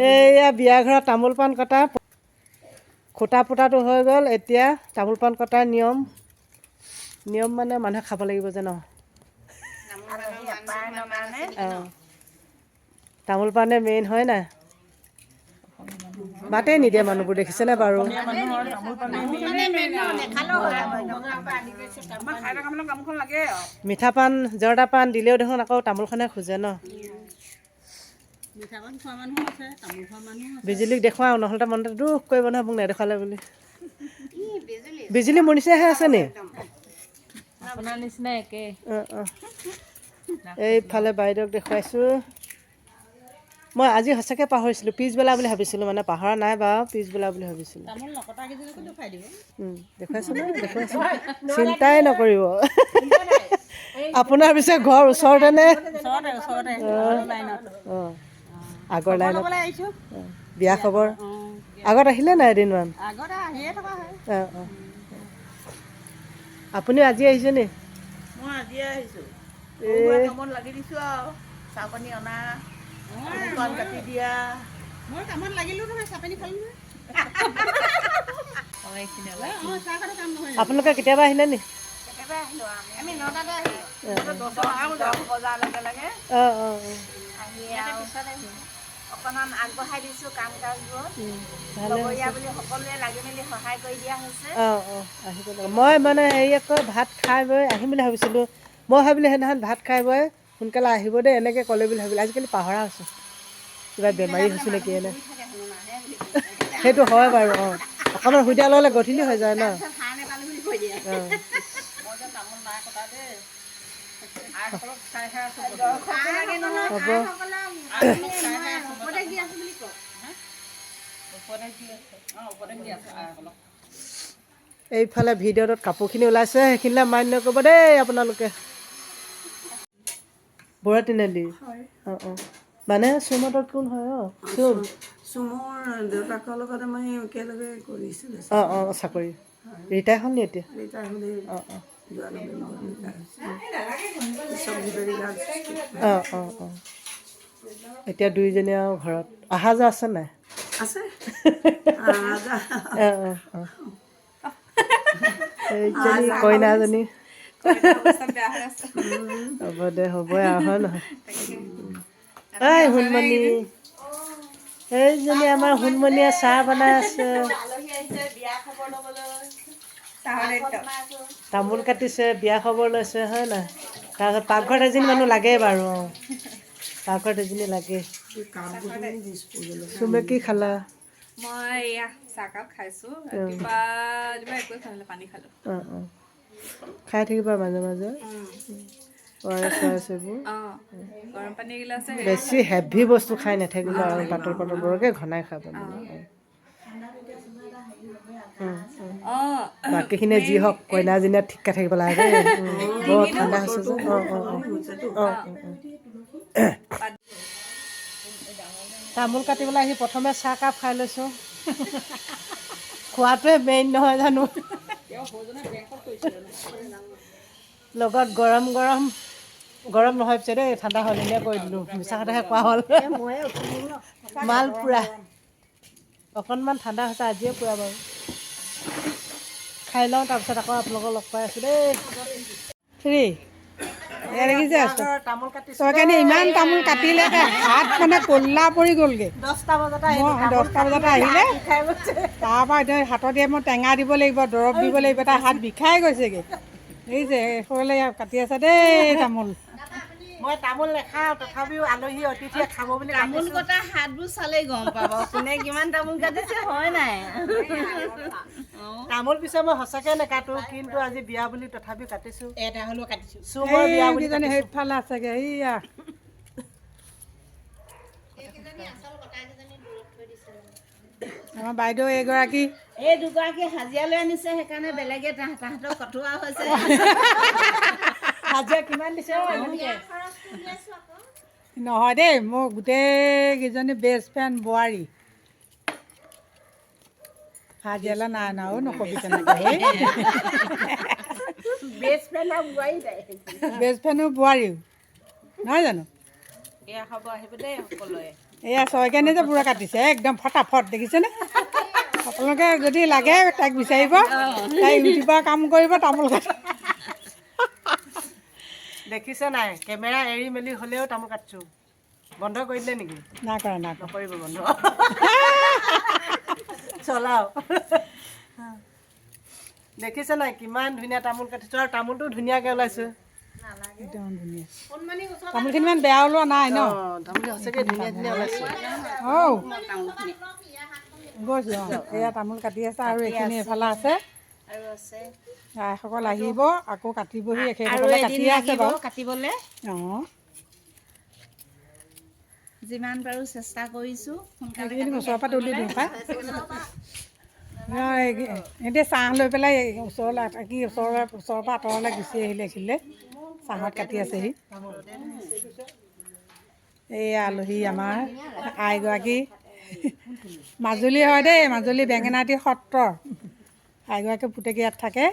এইয়া বিয়া ঘৰত তামোল পাণ কটা খুটা পুটাটো হৈ গ'ল। এতিয়া তামোল পাণ কটাৰ নিয়ম মানে মানুহে খাব লাগিব যে ন। অঁ, তামোল পাণে মেইন হয় নাই। মাতেই নিদিয়ে মানুহবোৰ দেখিছেনে বাৰু। মিঠা পাণ জৰ্দা পাণ দিলেও দেখোন আকৌ তামোলখনে খোজে ন। বিজুলীক দেখুৱাওঁ নহ'লে মনতে দুখ কৰিব নহয় মোক নেদেখুৱালে বুলি। বিজুলী মোৰ নিচিনাহে আছে নি? আপোনাৰ নিচিনা একে। অঁ অঁ, এইফালে বাইদেউক দেখুৱাইছোঁ। মই আজি সঁচাকৈ পাহৰিছিলোঁ, পিছবেলা বুলি ভাবিছিলোঁ, মানে পাহৰা নাই বাৰু, পিছবেলা বুলি ভাবিছিলোঁ। দেখুৱাইছোঁ নহয়, দেখুৱাইছোঁ, চিন্তাই নকৰিব। আপোনাৰ পিছে ঘৰ ওচৰতে নে? অঁ, আগৰ লাইনত বিয়া খবৰ আগত আহিলে নাই এদিনমান? অঁ অঁ, আপুনিও আজি আহিছে নি? মই আজিয়ে আহিছোঁ। কামত লাগি দিছোঁ আৰু চাহ পানী অনা, পাণ কাটি দিয়া। মই কামত লাগিলোঁ নহয়, চাহ পানী খালোঁ নহয়। আপোনালোকে কেতিয়াবা আহিলে নি? একেবাৰে আহিলোঁ আমি 9টাতে আহিলোঁ। 10 বজাৰ লগে লগে অঁ অঁ আহি আৰু অকণমান আগবঢ়াই দিছোঁ কাম কাজবোৰত। ভালে লগৰীয়া হৈছে। বুলি সকলোৱে লাগি মেলি সহায় কৰি দিয়া হৈছে। অঁ অঁ, আহিব লাগে। মই মানে হেৰি আকৌ ভাত খাই বৈ আহিম বুলি ভাবিছিলোঁ। মই ভাবিলোঁ সেইদিনাখন ভাত খাই বৈ সোনকালে আহিব দেই এনেকৈ ক'লে বুলি ভাবিলোঁ। আজিকালি পাহৰা হৈছোঁ, কিবা বেমাৰী হৈছোঁ নেকি এনে। সেইটো হয় বাৰু। অঁ, অকণমান শুই দিয়া ল'লে গধূলি হৈ যায় ন। অঁ, হ'ব। এইফালে ভিডিঅ'টোত কাপোৰখিনি ওলাইছে, সেইখিনিলে মান্য কৰিব দেই আপোনালোকে। বৰা তিনিআলি? অঁ অঁ, মানে চুমহঁতৰ কোন হয় অ'? চুমৰ দেউতাকৰ লগত মই একেলগে কৰিছিলোঁ। অঁ অঁ, চাকৰি ৰিটায়াৰ হ'ল নি এতিয়া? ৰিটায়াৰ হ'লে অঁ অঁ যোৱা নৱেম্বৰত ৰিটায়াৰ হৈছে। অঁ অঁ অঁ, এতিয়া দুইজনী আৰু ঘৰত অহা যোৱা আছে নাই? আছে। অঁ অঁ অঁ, এইজনী কইনাজনী। হ'ব দে, হ'বই আৰু হয় নহয়? এই সোণমণি, এইজনী আমাৰ সোণমণিয়ে চাহ বনাই আছে। বিয়া খবৰ ল'বলৈ। তামোল কাটিছে, বিয়া খবৰ লৈছে হয় নাই? তাৰপিছত পাকঘৰত এজনী মানুহ লাগেই বাৰু। অঁ, পাকঘৰত এজনী লাগেই। চুমে কি খালা? মই এয়া চাহকাপ খাইছোঁ। ৰাতিপুৱা একোৱে খোৱা নাই, পানী খালোঁ। অঁ অঁ, খাই থাকিবা মাজে মাজে। ORS এইবোৰ। অঁ, গৰম পানী এগিলাছে বেছি হেভি বস্তু খাই নাথাকিবা আৰু পাতল পাতলবোৰকে ঘনাই খাবা মানে। অঁ, বাকীখিনিয়ে যি হওক কইনাজনীয়ে ঠিককৈ থাকিব লাগে দেই। বৰ ঠাণ্ডা হৈছে যে। অঁ অঁ অঁ অঁ অঁ, তামোল কাটিবলৈ আহি প্ৰথমে চাহকাপ খাই লৈছোঁ। খোৱাটোৱে মেইন নহয় জানো। লগত গৰম গৰম, গৰম নহয় পিছে দেই, ঠাণ্ডা হ'ল এনেই কৈ দিলোঁ, মিছা কথাহে কোৱা হ'ল। মাল পুৰা অকণমান ঠাণ্ডা হৈছে আজিয়ে পুৰা বাৰু। খাই লওঁ, তাৰপিছত আকৌ আপোনালোকক লগ পাই আছোঁ দেই। তামোল কাটিছোঁ। তই ইমান তামোল কাটিলে হাত মানে ক'লা পৰি গ'লগৈ। 10টা বজাতে আহিলোঁ। মই 10টা বজাতে আহিলে, তাৰপৰা এতিয়া হাতত মই টেঙা দিব লাগিব, দৰৱ দিব লাগিব, তাৰ হাত বিষাই গৈছেগৈ। এই যে সকলে কাটি আছে দেই তামোল। মই তামোল নাখাওঁ, তথাপিও আলহী অতিথিয়ে খাব বুলি তামোল কটা হাতবোৰ চালেই গম পাব কোনে কিমান তামোল কাটিছে হয় নাই। তামোল পিছে মই সঁচাকৈ নাকাটো, কিন্তু আজি বিয়া বুলি তথাপিও কাটিছোঁ। এটা হ'লেও কাটিছোঁ। চুমৰ বিয়া বুলি এইকেইজনী কাটিছোঁ। সেইফালে আছেগৈ, এইয়া। আমাৰ বাইদেউ এগৰাকী। এই দুগৰাকী হাজিৰালৈ আনিছে, সেইকাৰণে বেলেগে তাহাঁতক কটোৱা হৈছে। হাজিৰা কিমান দিছে? নহয় দেই, মোৰ গোটেইকেইজনী বেষ্ট ফ্ৰেণ্ড বোৱাৰী। হাজিৰালৈ নাই অনা অ', নকবি তেনেকৈ। বেষ্ট ফ্ৰেণ্ড আৰু বোৱাৰী তাই। বেষ্ট ফ্ৰেণ্ডো বোৱাৰীও। নহয় জানো? এয়া খাব আহিব দেই সকলোৱে। এয়া ছয়কানি যে পুৰা কাটিছে একদম ফটাফট দেখিছেনে? আপোনালোকে যদি লাগে তাইক বিচাৰিব, তাই ইউটিউবৰ কাম কৰিব, তামোল কাটি। দেখিছে নাই, কেমেৰা এৰি মেলি হ'লেও তামোল কাটিছোঁ। বন্ধ কৰি দিলে নেকি? নাই কৰা, নাই কৰা। নকৰিব বন্ধ। চলাও। দেখিছে নাই কিমান ধুনীয়া তামোল কাটিছোঁ, আৰু তামোলটো ধুনীয়াকৈ ওলাইছে। একদম ধুনীয়া। তামোলখিনি ইমান বেয়া ওলোৱা নাই ন? তামোলটো সঁচাকৈ ধুনীয়া ধুনীয়া ওলাইছে। গৈছোঁ অঁ, এয়া তামোল কাটি আছে আৰু এইখিনি এফালে আছে। আৰু আছে ৰাইসকল আহিব, আকৌ কাটিবহি, একেসকলে কাটিয়ে আছে বাৰু কাটিবলৈ। অঁ, যিমান পাৰোঁ চেষ্টা কৰিছোঁ। সেইখিনি ওচৰৰ পৰা তুলি দিওঁ পাই। এতিয়া চাহ লৈ পেলাই ওচৰলৈ ওচৰৰ পৰা আঁতৰলৈ গুচি আহিলে এইখিনিলে, চাহত কাটি আছেহি। এই আলহী আমাৰ আইগৰাকী মাজুলী হয় দেই, মাজুলী বেঙেনাআটী সত্ৰৰ আইগৰাকী পুতেকে ইয়াত থাকে।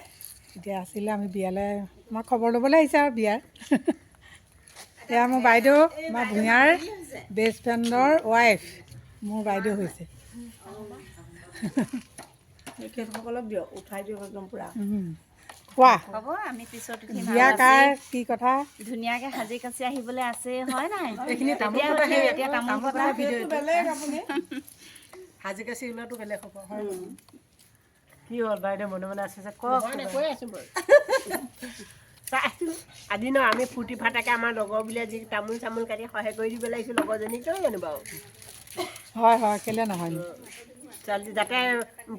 এতিয়া আছিলে, আমি বিয়ালৈ মই খবৰ ল'বলৈ আহিছে আৰু বিয়াৰ। এয়া মোৰ বাইদেউ, আমাৰ ভূঞাৰ বেষ্ট ফ্ৰেণ্ডৰ ৱাইফ, মোৰ বাইদেউ হৈছে। তেখেতসকলক দিয়ক, উঠাই দিয়ক একদম পূৰা। কোৱা হ'ব, আমি পিছত উঠিম। বিয়া কাৰ কি কথা? ধুনীয়াকৈ সাজি কাচি আহিবলৈ আছে, হয় নাই? এইখিনি তামোল এতিয়া কটা সেই এতিয়া তামোল তামোল কটা কটা ভিডিঅ'টো সাজি কাচি ওলোৱাটো বেলেগ হ'ব। হয় কি হ'ল বাইদেউ মনে মনে আছে যে কওক। কৈ আছোঁ বাৰু। আজি ন আমি ফূৰ্তি ফাৰ্তাকে আমাৰ লগৰবিলাক যি তামোল চামোল কাটি সহায় কৰি দিব লাগিছোঁ লগৰজনীক, কিয় জানো বাৰু? হয় হয়, কেলৈ নহয়নো? ছোৱালী যাতে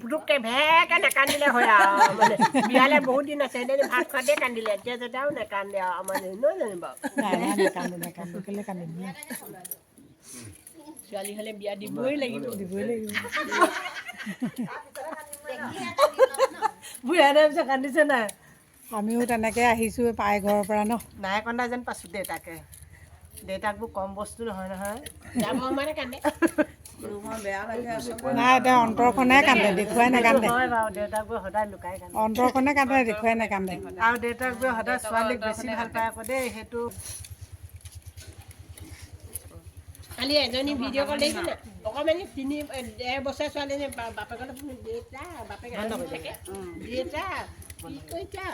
পুতুককৈ ভেকে নাকান্দিলে হয় আৰু, মানে বিয়ালৈ বহুত দিন আছে, সেইদিনা ভাত খোৱাতে কান্দিলে, এতিয়া যাতে আৰু নাকান্দে আৰু আমাৰ নহয় জানো বাৰু? নাই নাই, নাকান্দো নাকান্দো, কেলৈ কান্দিম? ছোৱালী হ'লে বিয়া দিবই লাগিব। দিবই লাগিব। বুঢ়া নাই পিছত কান্দিছে নাই? আমিও তেনেকৈ আহিছোঁ পাই ঘৰৰ পৰা ন। নাই কন্দা যেন পাইছোঁ দেউতাকে। দেউতাকবোৰ কম বস্তু নহয় নহয়। যাব মানে কান্দে। বেয়া লাগে। নাই, এতিয়া অন্তৰখনে কান্দে, দেখুৱাই নাকান্দে। হয় বাৰু, দেউতাকবোৰ সদায় লুকাই কান্দে। অন্তৰখনে কান্দে, দেখুৱাই নাকান্দে। আৰু দেউতাকবোৰে সদায় ছোৱালীক বেছি ভাল পায় আকৌ দেই, সেইটো কালি এজনী ভিডিঅ' কল দেখিছে নাই? অকণমানি 1.5 বছৰ ছোৱালীজনী বাপেকৰ দেউতা বাপেকে থাকে। দেউতা কি কৈছা?